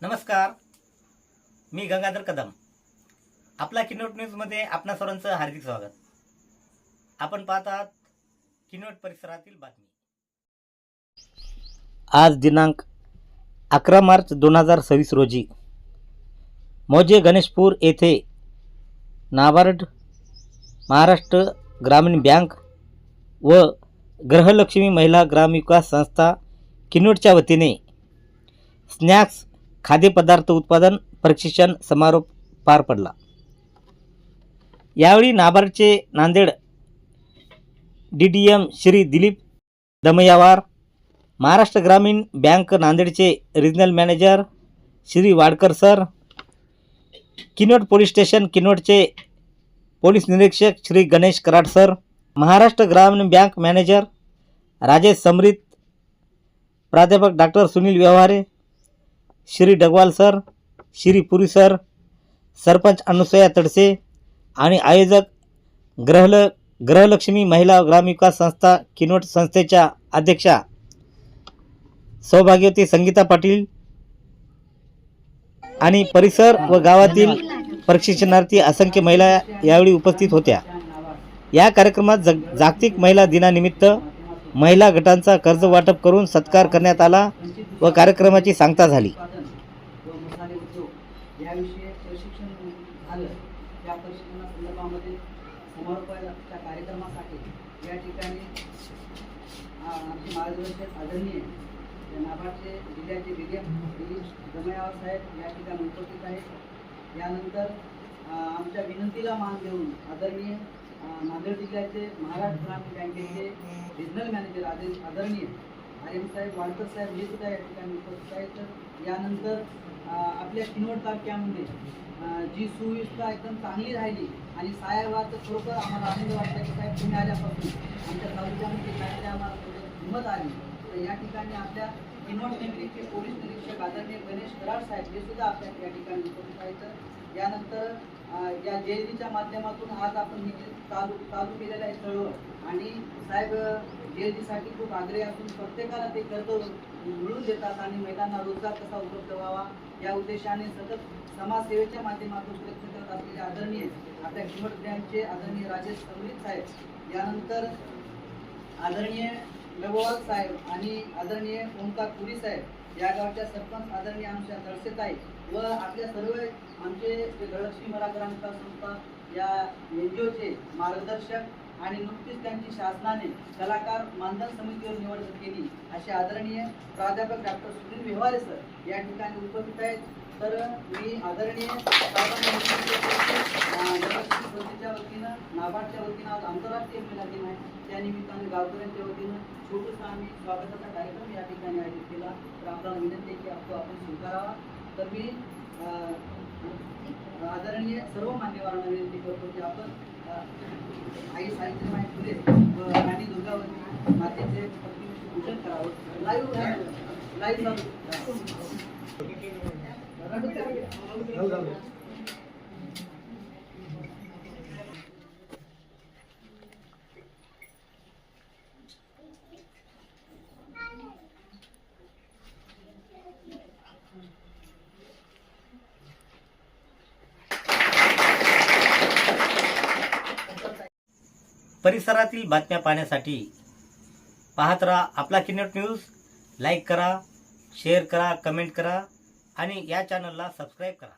नमस्कार, मी गंगाधर कदम. आपला किनोट न्यूजमध्ये आपणा सर्वांचं हार्दिक स्वागत. आपण पाहत आहात किनोट परिसरातील बातमी. आज दिनांक 11 मार्च 2026 रोजी मौजे गणेशपूर येथे नाबार्ड, महाराष्ट्र ग्रामीण बँक व गृहलक्ष्मी महिला ग्रामविकास संस्था किनोटच्या वतीने स्नॅक्स खाद्यपदार्थ उत्पादन प्रशिक्षण समारोप पार पडला. यावेळी नाबार्डचे नांदेड DDM श्री दिलीप दमयावार, महाराष्ट्र ग्रामीण बँक नांदेडचे regional manager Shri Wadkar sir, Kinwat police station किनोटचे पोलीस निरीक्षक श्री गणेश कराड सर, महाराष्ट्र ग्रामीण बँक मॅनेजर राजेश समरीत, प्राध्यापक doctor Sunil Vyavahare, Shri Dagwal sir, Shri Puri sir, sarpanch Anusaya Tadse आणि आयोजक गृहलक्ष्मी महिला ग्रामविकास संस्था किनोट संस्थेच्या अध्यक्षा सौभाग्यवती संगीता पाटील आणि परिसर व गावातील प्रशिक्षणार्थी असंख्य महिला यावेळी उपस्थित होत्या. या कार्यक्रमात जागतिक महिला दिनानिमित्त महिला गटांचा कर्ज वाटप करून सत्कार करण्यात आला व कार्यक्रमाची सांगता झाली. याविषयी प्रशिक्षण झालं. त्या प्रशिक्षणासंदर्भामध्ये समारोपाच्या कार्यक्रमासाठी या ठिकाणी आमचे मार्गदर्शक आदरणीय नाबार्डचे जिल्ह्याचे दिलीप दमयावार साहेब या ठिकाणी उपस्थित आहेत. यानंतर आमच्या विनंतीला मान देऊन आदरणीय नांदेड जिल्ह्याचे महाराष्ट्र ग्रामीण बँकेचे रिजनल मॅनेजर आदरणीय आर्यन साहेब वाडकर साहेब हे सुद्धा या ठिकाणी उपस्थित आहेत. यानंतर आपल्या किनोट तालुक्यामध्ये जी सुव्यवस्था एकदम चांगली राहिली आणि साहेबात खरोखर आम्हाला आनंद वाटला की साहेब तुम्ही आल्यापासून आमच्या तालुक्यामध्ये काहीतरी आम्हाला हिंमत आली. तर या ठिकाणी आपल्या किनोट नेमरीचे पोलीस निरीक्षक आदरणीय गणेश कराड साहेब हे सुद्धा आपल्या या ठिकाणी उपस्थित आहेत. यानंतर या JLDच्या माध्यमातून आज आपण ही चालू केलेलं आहे चळवळ आणि साहेब JLDसाठी खूप आग्रही असून प्रत्येकाला ते कर्ज मिळवून देतात आणि महिलांना रोजगार कसा उपलब्ध व्हावा या उद्देशाने सतत समाजसेवेच्या माध्यमातून प्रयत्न करत असलेले आदरणीय आपल्या किनोट बँकचे आदरणीय राजेश समरीत साहेब, यानंतर आदरणीय डगवाल साहेब आणि आदरणीय ओंकार पुरी साहेब, या गावच्या सरपंच आदरणीय आमच्या तडसेताई व आपल्या सर्व आमचे गृहलक्ष्मी महिला ग्रामविकास संस्था या NGOचे मार्गदर्शक आणि नुकतीच त्यांची शासनाने कलाकार मानधन समितीवर निवड केली असे आदरणीय प्राध्यापक डॉक्टर सुनील व्यवहारे सर या ठिकाणी उपस्थित आहेत. तर मी आदरणीय संस्थेच्या वतीनं नाबार्डच्या वतीनं आज आंतरराष्ट्रीय महिला दिन आहे, त्यानिमित्ताने गावकऱ्यांच्या वतीनं छोटंसं आम्ही स्वागताचा कार्यक्रम या ठिकाणी आयोजित केला. तर आपल्याला विनंती आहे की आपण स्वीकारावा. तर मी आदरणीय सर्व मान्यवरांना विनंती करतो की आपण आई सावित्रीबाई फुले व राणी दुर्गावती मातेचे पूजन करावं. लाईव्ह परिसरातील बातम्या पाहण्यासाठी पाहत राहा आपला किनोट न्यूज. लाईक करा, शेअर करा, कमेंट करा आणि या चॅनलला सबस्क्राईब करा.